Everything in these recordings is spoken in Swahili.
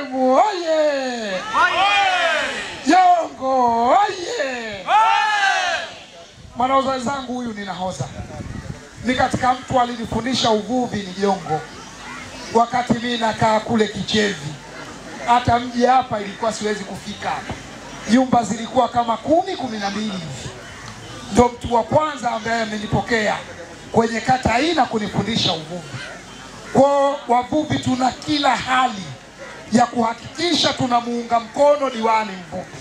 Oye! Jongo oye! Mwanahoza wenzangu, huyu ni nahodha. Ni katika mtu alinifundisha uvuvi ni Jongo. Wakati mimi nakaa kule Kichevi, hata mji hapa ilikuwa siwezi kufika hapa. Nyumba zilikuwa kama 10-12 hivi. Ndio mtu wa kwanza ambaye amenipokea kwenye kata hii na kunifundisha uvuvi. Kwa wavuvi tuna kila hali ya kuhakikisha tunamuunga mkono diwani mvuvi.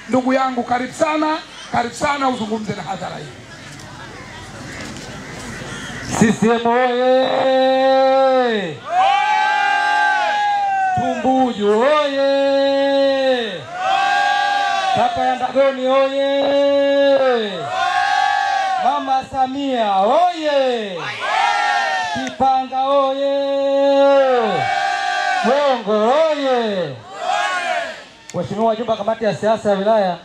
Ndugu yangu, karibu sana uzungumze na hadhara hii. CCM oye! Tumbuju oye! Kata ya Ndagoni oye! Mama Samia oye! Kipanga oye! Jongo oye! Mheshimiwa wajumbe wa kamati ya siasa ya wilaya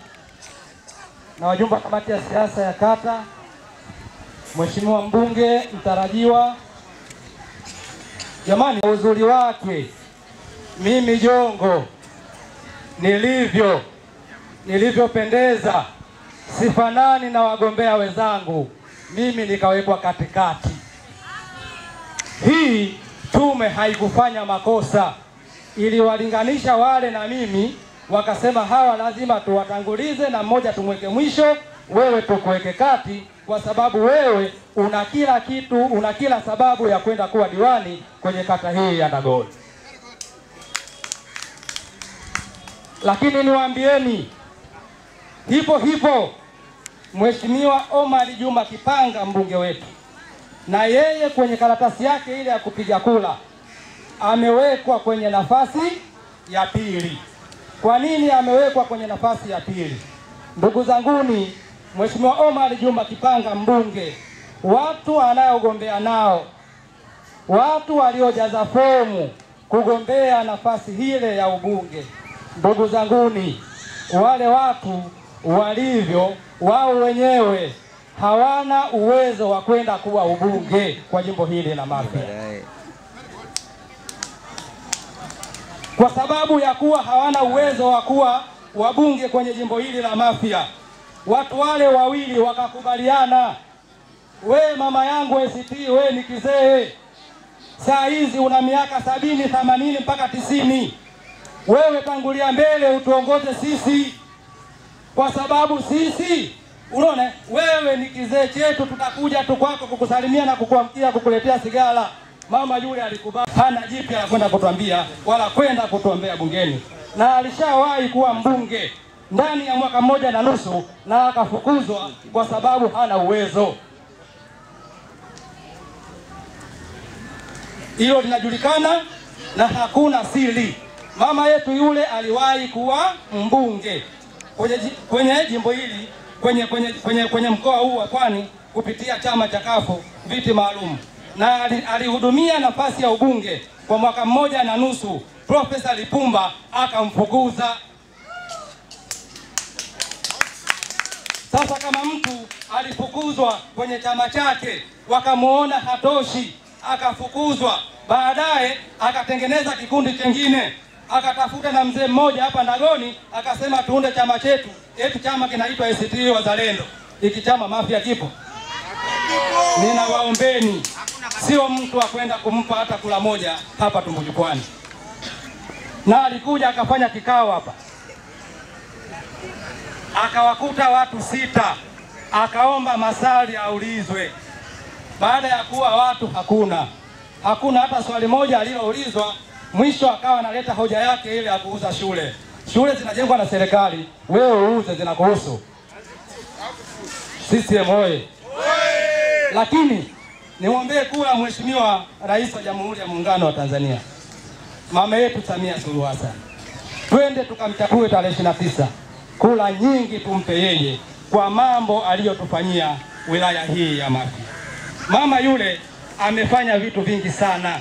na wajumbe wa kamati ya siasa ya kata, Mheshimiwa mbunge mtarajiwa, jamani, uzuri wake mimi Jongo nilivyopendeza sifanani na wagombea wenzangu, mimi nikawekwa katikati. Hii tume haikufanya makosa, iliwalinganisha wale na mimi, wakasema hawa lazima tuwatangulize na mmoja tumweke mwisho, wewe tukuweke kati, kwa sababu wewe una kila kitu, una kila sababu ya kwenda kuwa diwani kwenye kata hii ya Ndagoni. Lakini niwaambieni hivyo Mheshimiwa Omar Juma Kipanga mbunge wetu, na yeye kwenye karatasi yake ile ya kupiga kula amewekwa kwenye nafasi ya pili. Kwa nini amewekwa kwenye nafasi ya pili? Ndugu zanguni, Mheshimiwa Omar Juma Kipanga mbunge, watu anayogombea nao, watu waliojaza fomu kugombea nafasi hile ya ubunge, ndugu zanguni, wale watu walivyo wao wenyewe hawana uwezo wa kwenda kuwa ubunge kwa jimbo hili la Mafia. Kwa sababu ya kuwa hawana uwezo wa kuwa wabunge kwenye jimbo hili la Mafia, watu wale wawili wakakubaliana, we mama yangu ACT, we ni kizee, saa hizi una miaka 70, 80 mpaka 90, wewe tangulia mbele utuongoze sisi, kwa sababu sisi unaona wewe ni kizee chetu, tutakuja tu kwako kukusalimia na kukuamkia, kukuletea sigara. Mama yule alikubali, hana jipya la kwenda kutuambia wala kwenda kutuombea bungeni, na alishawahi kuwa mbunge ndani ya mwaka 1.5 na akafukuzwa kwa sababu hana uwezo. Hilo linajulikana na hakuna siri. Mama yetu yule aliwahi kuwa mbunge kwenye jimbo hili, kwenye mkoa huu wa Pwani kupitia chama cha kafu viti maalum, na alihudumia nafasi ya ubunge kwa mwaka 1.5. Profesa Lipumba akamfukuza. Sasa kama mtu alifukuzwa kwenye chama chake, wakamuona hatoshi, akafukuzwa, baadaye akatengeneza kikundi kingine, akatafuta na mzee mmoja hapa Ndagoni, akasema tuunde chama chetu. Chama kinaitwa ACT Wazalendo. Hiki chama Mafia kipo? Ninawaombeni, sio mtu wa kwenda kumpa hata kula moja hapa Tumbuju Pwani. Na alikuja akafanya kikao hapa, akawakuta watu 6, akaomba maswali aulizwe. Baada ya kuwa watu hakuna hata swali moja aliloulizwa, mwisho akawa analeta hoja yake ile ya kuuza shule. Shule zinajengwa na serikali, wewe uuze, zinakuhusu. CCM oye! Lakini niombe kula Mheshimiwa Rais wa Jamhuri ya Muungano wa Tanzania, mama yetu Samia Suluhu Hassan, twende tukamchague tarehe 29. Kula nyingi tumpe yeye kwa mambo aliyotufanyia wilaya hii ya Mafia. Mama yule amefanya vitu vingi sana,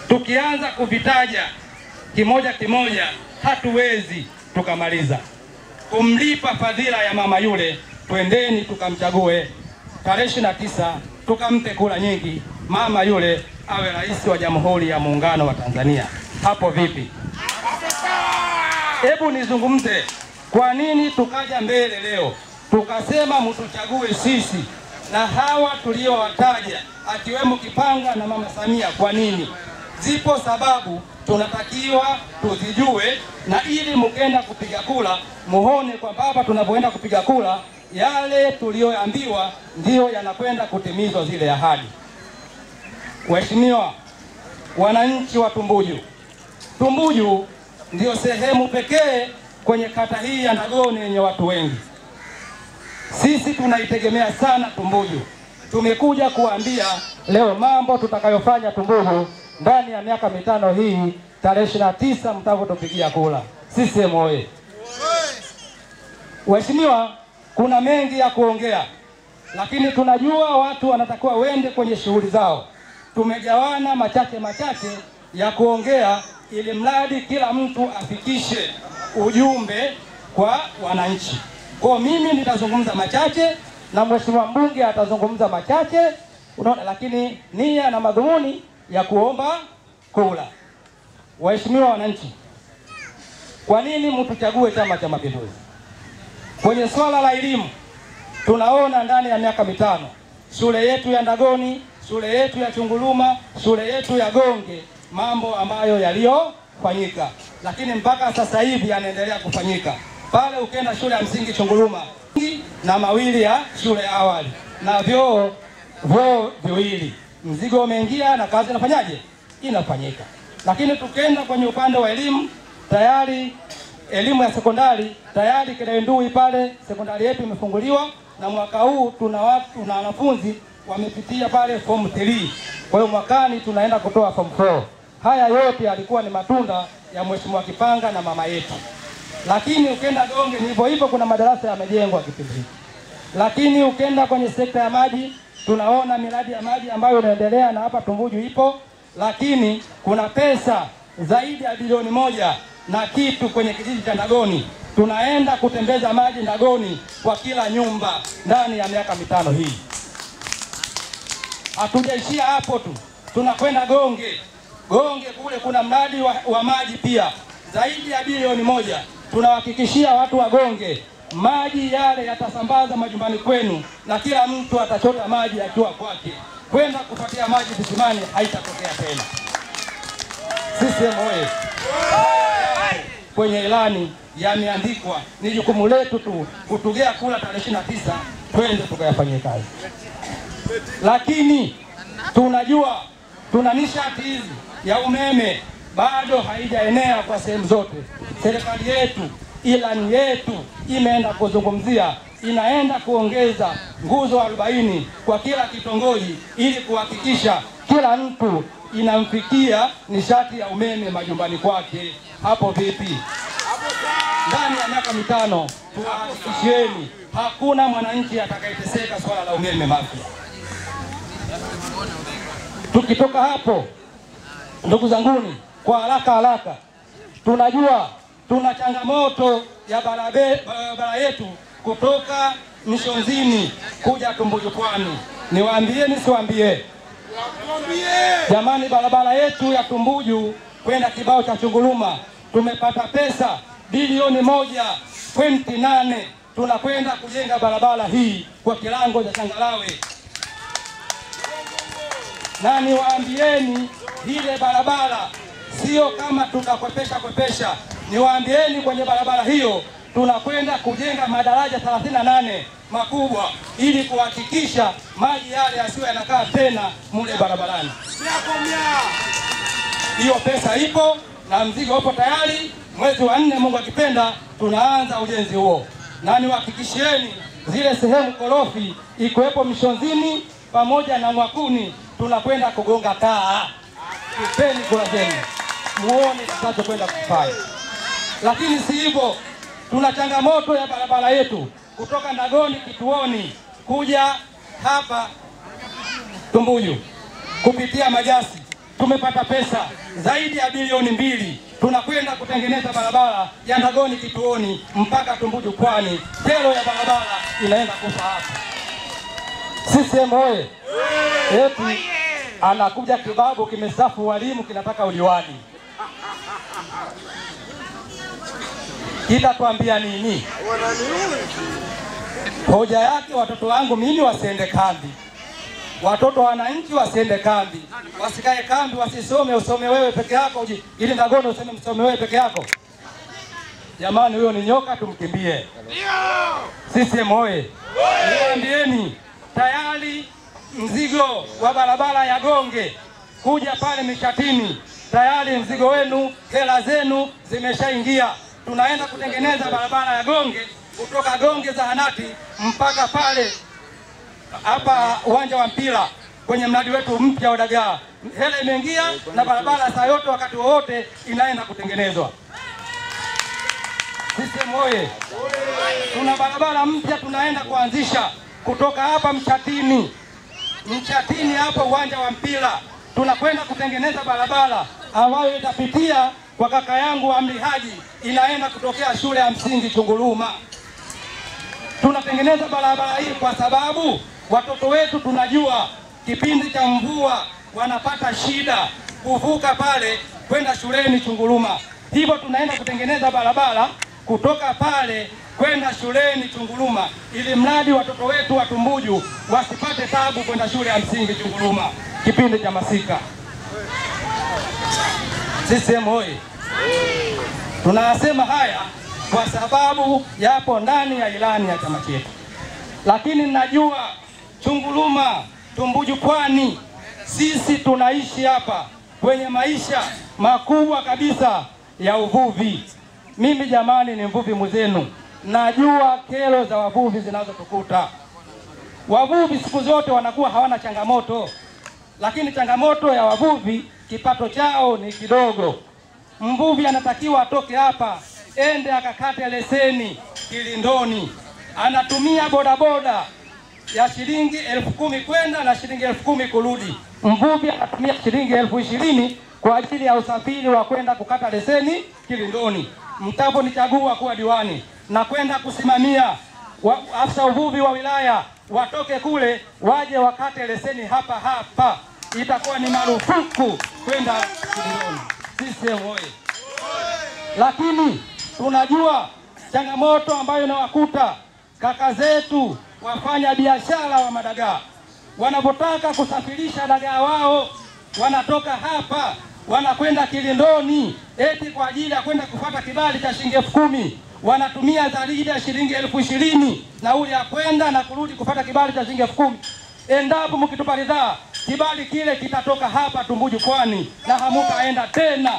tukianza kuvitaja kimoja kimoja hatuwezi tukamaliza. Kumlipa fadhila ya mama yule, twendeni tukamchague tarehe 29, tukampe kula nyingi, mama yule awe rais wa Jamhuri ya Muungano wa Tanzania. Hapo vipi? Hebu nizungumze kwa nini tukaja mbele leo tukasema mtuchague sisi na hawa tuliowataja akiwemo Kipanga na Mama Samia. Kwa nini? Zipo sababu tunatakiwa tuzijue, na ili mkenda kupiga kula muone kwamba hapa tunapoenda kupiga kula yale tulioambiwa ndio yanakwenda kutimizwa zile ahadi. Waheshimiwa wananchi wa Tumbuju, Tumbuju ndio sehemu pekee kwenye kata hii ya Ndagoni yenye watu wengi. Sisi tunaitegemea sana Tumbuju. Tumekuja kuambia leo mambo tutakayofanya Tumbuju ndani ya miaka mitano hii, tarehe 29 mtakapotupigia kula. CCM oyee! Waheshimiwa, kuna mengi ya kuongea, lakini tunajua watu wanatakiwa wende kwenye shughuli zao. Tumegawana machache ya kuongea ili mradi kila mtu afikishe ujumbe kwa wananchi. Kwa mimi nitazungumza machache na mheshimiwa mbunge atazungumza machache, unaona, lakini nia na madhumuni ya kuomba kula. Waheshimiwa wananchi, kwa nini mtuchague Chama cha Mapinduzi? Kwenye swala la elimu tunaona ndani ya miaka mitano shule yetu ya Ndagoni, shule yetu ya Chunguluma, shule yetu ya Gonge, mambo ambayo yaliyofanyika, lakini mpaka sasa hivi yanaendelea kufanyika. Pale ukenda shule ya msingi Chunguluma na mawili ya shule ya awali na vyoo viwili, mzigo umeingia na kazi inafanyaje? Inafanyika. Lakini tukenda kwenye upande wa elimu, tayari elimu ya sekondari tayari Kilendui pale sekondari yetu imefunguliwa, na mwaka huu tuna wanafunzi wamepitia pale form 3. Kwa hiyo mwakani tunaenda kutoa form 4. Haya yote yalikuwa ni matunda ya mheshimiwa Kipanga na mama yetu. Lakini ukenda Gonge ni hivyo hivyo, kuna madarasa yamejengwa kipindi hiki. Lakini ukenda kwenye sekta ya maji tunaona miradi ya maji ambayo inaendelea, na hapa Tumbuju ipo, lakini kuna pesa zaidi ya bilioni 1 na kitu kwenye kijiji cha Ndagoni. Tunaenda kutembeza maji Ndagoni kwa kila nyumba ndani ya miaka mitano hii. Hatujaishia hapo tu, tunakwenda Gonge. Gonge kule kuna mradi wa maji pia zaidi ya bilioni 1. Tunahakikishia watu wa Gonge maji yale yatasambaza majumbani kwenu, na kila mtu atachota maji akiwa kwake. Kwenda kupatia maji visimani haitatokea tena. CCM oyee! Kwenye ilani yameandikwa, ni jukumu letu tu kutugea kula tarehe 29, twende tukayafanyie kazi. Lakini tunajua tuna nishati hizi ya umeme bado haijaenea kwa sehemu zote. Serikali yetu, ilani yetu imeenda kuzungumzia, inaenda kuongeza nguzo 40 kwa kila kitongoji ili kuhakikisha kila mtu inamfikia nishati ya umeme majumbani kwake. Hapo vipi? Ndani ya miaka mitano tuhakikishieni hakuna mwananchi atakayeteseka swala la umeme Mafia. Tukitoka hapo, ndugu zanguni, kwa haraka tunajua tuna changamoto ya barabara yetu kutoka Mshonzini kuja Tumbuju Pwani. Niwaambie nisiwaambie? Jamani, barabara yetu ya Tumbuju kwenda kibao cha Chunguluma tumepata pesa bilioni 1.8. Tunakwenda kujenga barabara hii kwa kilango cha Changalawe. Na niwaambieni ile barabara sio kama tutakwepesha. Niwaambieni kwenye barabara hiyo tunakwenda kujenga madaraja 38 makubwa ili kuhakikisha maji yale yasiwe yanakaa tena mule barabarani. Hiyo pesa ipo na mzigo upo tayari. Mwezi wa 4 Mungu akipenda tunaanza ujenzi huo. Na niwahakikishieni zile sehemu korofi ikiwepo Mshonzini pamoja na Mwakuni tunakwenda kugonga taa. Tupeni kula zenu muone tutachokwenda kufanya. Lakini si hivyo, tuna changamoto ya barabara yetu kutoka Ndagoni kituoni kuja hapa Tumbuju kupitia Majasi. Tumepata pesa zaidi ya bilioni 2. Tunakwenda kutengeneza barabara ya Ndagoni kituoni mpaka Tumbuju Pwani. Kero ya barabara inaenda kufa hapa. CCM oyee! Eti anakuja kibabu kimesafu walimu kinataka uliwani. Itatuambia nini? Hoja yake watoto wangu mimi wasiende kambi. Watoto wananchi wasiende kambi. Wasikae kambi, wasisome, usome wewe peke yako ili Ndagono usome wewe peke yako. Jamani, huyo ni nyoka, tumkimbie. CCM oye! Niambieni, tayari mzigo wa barabara ya Gonge kuja pale Michatini, tayari mzigo wenu, hela zenu zimeshaingia. Tunaenda kutengeneza barabara ya Gonge kutoka Gonge zahanati mpaka pale hapa uwanja wa mpira kwenye mradi wetu mpya wa dagaa. Hela imeingia na barabara saa yote wakati wowote inaenda kutengenezwa. CCM oye! Tuna barabara mpya tunaenda kuanzisha kutoka hapa Mchatini hapo uwanja wa mpira. Tunakwenda kutengeneza barabara ambayo itapitia kwa kaka yangu Amri Haji, inaenda kutokea shule ya msingi Chunguruma. Tunatengeneza barabara hii kwa sababu watoto wetu tunajua kipindi cha mvua wanapata shida kuvuka pale kwenda shuleni Chunguruma. Hivyo tunaenda kutengeneza barabara kutoka pale kwenda shuleni Chunguruma ili mradi watoto wetu wa Tumbuju wasipate tabu kwenda shule ya msingi Chunguruma kipindi cha masika. CCM oyee! Tunasema haya kwa sababu yapo ndani ya ilani ya chama chetu. Lakini najua Chunguruma, Tumbuju, Pwani, sisi tunaishi hapa kwenye maisha makubwa kabisa ya uvuvi. Mimi jamani ni mvuvi mwenzenu. Najua kero za wavuvi zinazotukuta. Wavuvi siku zote wanakuwa hawana changamoto. Lakini changamoto ya wavuvi, kipato chao ni kidogo. Mvuvi anatakiwa atoke hapa ende akakate leseni Kilindoni. Anatumia bodaboda ya shilingi 10,000 kwenda na shilingi 10,000 kurudi. Mvuvi anatumia shilingi 20,000 kwa ajili ya usafiri wa kwenda kukata leseni Kilindoni. Mtaponichagua kuwa diwani na kwenda kusimamia afisa uvuvi wa wilaya watoke kule waje wakate leseni hapa. Itakuwa ni marufuku kwenda Kilindoni. CCM oyee! Lakini tunajua changamoto ambayo inawakuta kaka zetu wafanya biashara wa madagaa. Wanapotaka kusafirisha dagaa wao wanatoka hapa wanakwenda Kilindoni eti kwa ajili ya kwenda kufuata kibali cha shilingi 10,000. Wanatumia zaidi ya shilingi 20,000 nauli ya kwenda na kurudi kufuata kibali cha shilingi 10,000. Endapo mkitupa ridhaa, kibali kile kitatoka hapa Tumbuju Pwani na hamutaenda tena.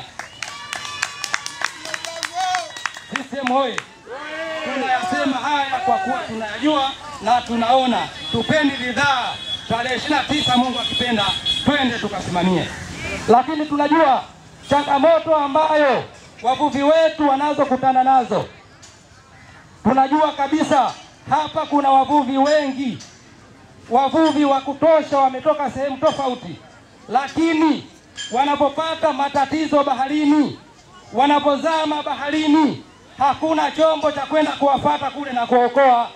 CCM oyee! Tunayasema haya kwa kuwa tunayajua na tunaona. Tupeni ridhaa, tarehe 29 Mungu akipenda twende tukasimamie. Lakini tunajua changamoto ambayo wavuvi wetu wanazokutana nazo. Tunajua kabisa hapa kuna wavuvi wengi, wavuvi wa kutosha, wametoka sehemu tofauti, lakini wanapopata matatizo baharini, wanapozama baharini, hakuna chombo cha kwenda kuwafata kule na kuokoa.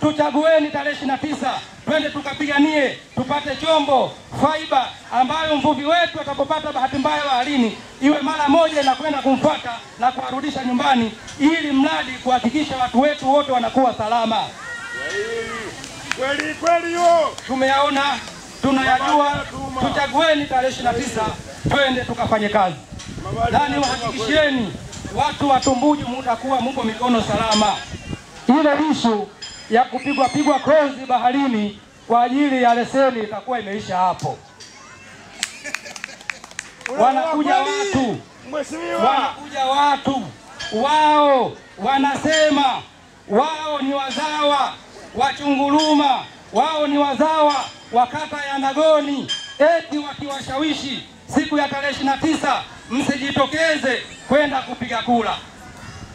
Tuchagueni tarehe 29 twende tukapiganie tupate chombo fiber ambayo mvuvi wetu atakapopata bahati mbaya baharini iwe mara moja na kwenda kumfuata na kuwarudisha nyumbani, ili mradi kuhakikisha watu wetu wote wanakuwa salama. Kweli hiyo tumeyaona, tunayajua. Tuchagueni tarehe 29 twende tukafanye kazi. Na niwahakikishieni watu wa Tumbuju mtakuwa mko mikono salama. Ile ishu ya kupigwa kozi baharini kwa ajili ya leseni itakuwa imeisha hapo. Wanakuja watu wao wanasema wao ni wazawa wa Chunguruma, wao ni wazawa wa kata ya Ndagoni, eti wakiwashawishi siku ya tarehe 29 msijitokeze kwenda kupiga kura.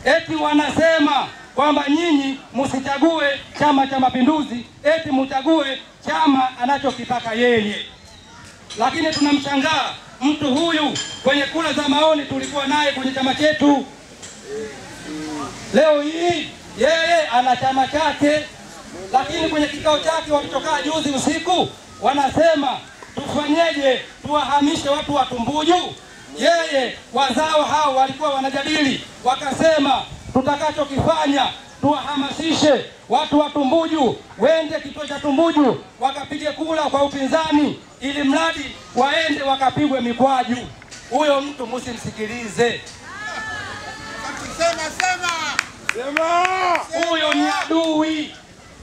Eti wanasema kwamba nyinyi msichague Chama cha Mapinduzi, eti mchague chama anachokitaka yeye. Lakini tunamshangaa mtu huyu, kwenye kura za maoni tulikuwa naye kwenye chama chetu. Leo hii yeye ana chama chake, lakini kwenye kikao chake walichokaa juzi usiku wanasema tufanyeje, tuwahamishe watu wa Tumbuju Yeye wazao hao walikuwa wanajadili, wakasema tutakachokifanya tuwahamasishe watu wa Tumbuju wende kituo cha Tumbuju wakapige kula kwa upinzani, ili mradi waende wakapigwe mikwaju. Huyo mtu msimsikilize. Huyo ni adui.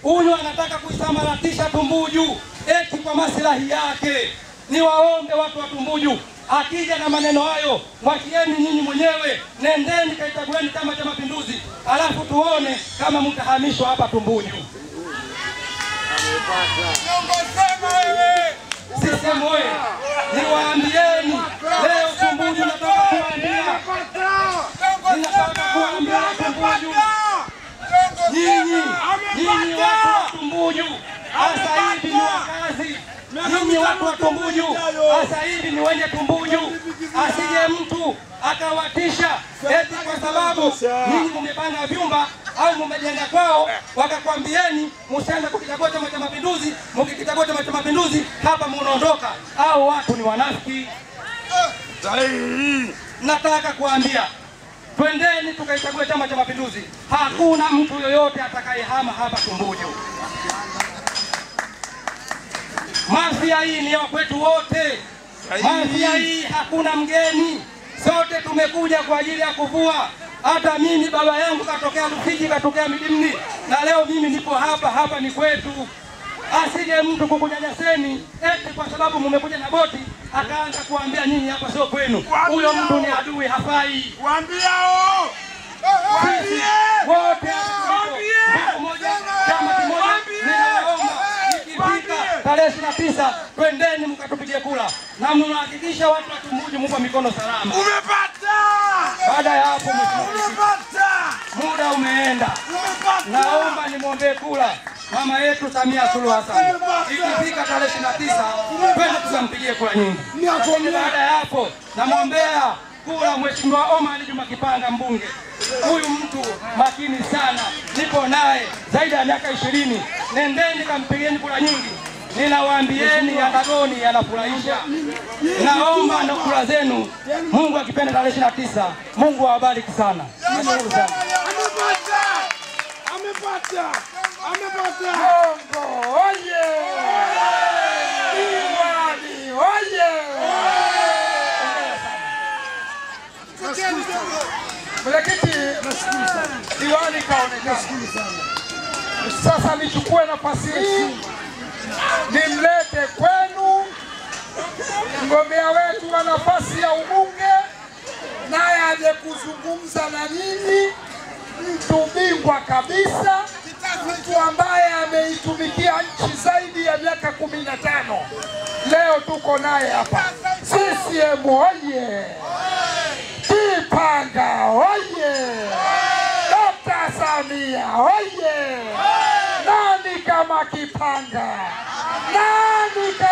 Huyo anataka kuisambaratisha Tumbuju eti kwa maslahi yake. Niwaombe watu wa Tumbuju, akija na maneno hayo, mwachieni nyinyi mwenyewe, nendeni kaitagueni Chama cha Mapinduzi, alafu tuone kama mtahamishwa hapa Tumbuju. Sisi moyo niwaambieni leo Tumbuju, nataka kuambia Tumbuju, nyinyi watu wa Tumbuju sasa hivi ni wakazi. Nyinyi watu wa Tumbuju sasa hivi ni wenye Tumbuju. Asije mtu akawatisha eti kwa sababu nyinyi mmepanga vyumba au mmejenga kwao, wakakwambieni msiende kukichagua Chama cha Mapinduzi. Mkikichagua Chama cha Mapinduzi hapa munaondoka. Hao watu ni wanafiki. Nataka kuambia twendeni tukaichagua Chama cha Mapinduzi. Hakuna mtu yoyote atakayehama hapa Tumbuju. Mafia hii ni ya kwetu wote. Mafia hii hakuna mgeni. Sote tumekuja kwa ajili ya kuvua. Hata mimi baba yangu katokea Rufiji, katokea Midimni, na leo mimi nipo hapa ni kwetu. Asije mtu kukunyanyaseni eti kwa sababu mmekuja na boti akaanza kuambia nyinyi hapa sio kwenu. Huyo mtu ni adui, hafai. Waambiao wote chama kimoja. Ninaomba ikifika tarehe 29 twendeni mkatupigie kula na mnahakikisha watu wa Tumbuju mko mikono salama. Umepata. Baada ya hapo muda umeenda. Naomba nimwombee kula mama yetu Samia Suluhu Hassan. Ikifika tarehe 29 twende tukampigie kula nyingi. Baada ya hapo namwombea kula Mheshimiwa Omar Juma Kipanga mbunge. Huyu mtu makini sana, nipo naye zaidi ya miaka 20. Nendeni kampigieni kula nyingi. Ninawaambieni ya Dagoni yanafurahisha. Naomba na kula zenu. Mungu akipenda tarehe 29. Mungu awabariki sana. Amepata. Bongo oye! Diwani oye! Mwenyekiti, diwani kaonekana. Sasa nichukue nafasi hii nimlete kwenu mgombea wetu wa nafasi ya ubunge, naye aje kuzungumza na nyinyi. Mtu bingwa kabisa, mtu ambaye ameitumikia nchi zaidi ya miaka 15. Leo tuko naye hapa. CCM oye! Kipanga oye! Dr. Samia oye! Nani kama Kipanga? Nani kama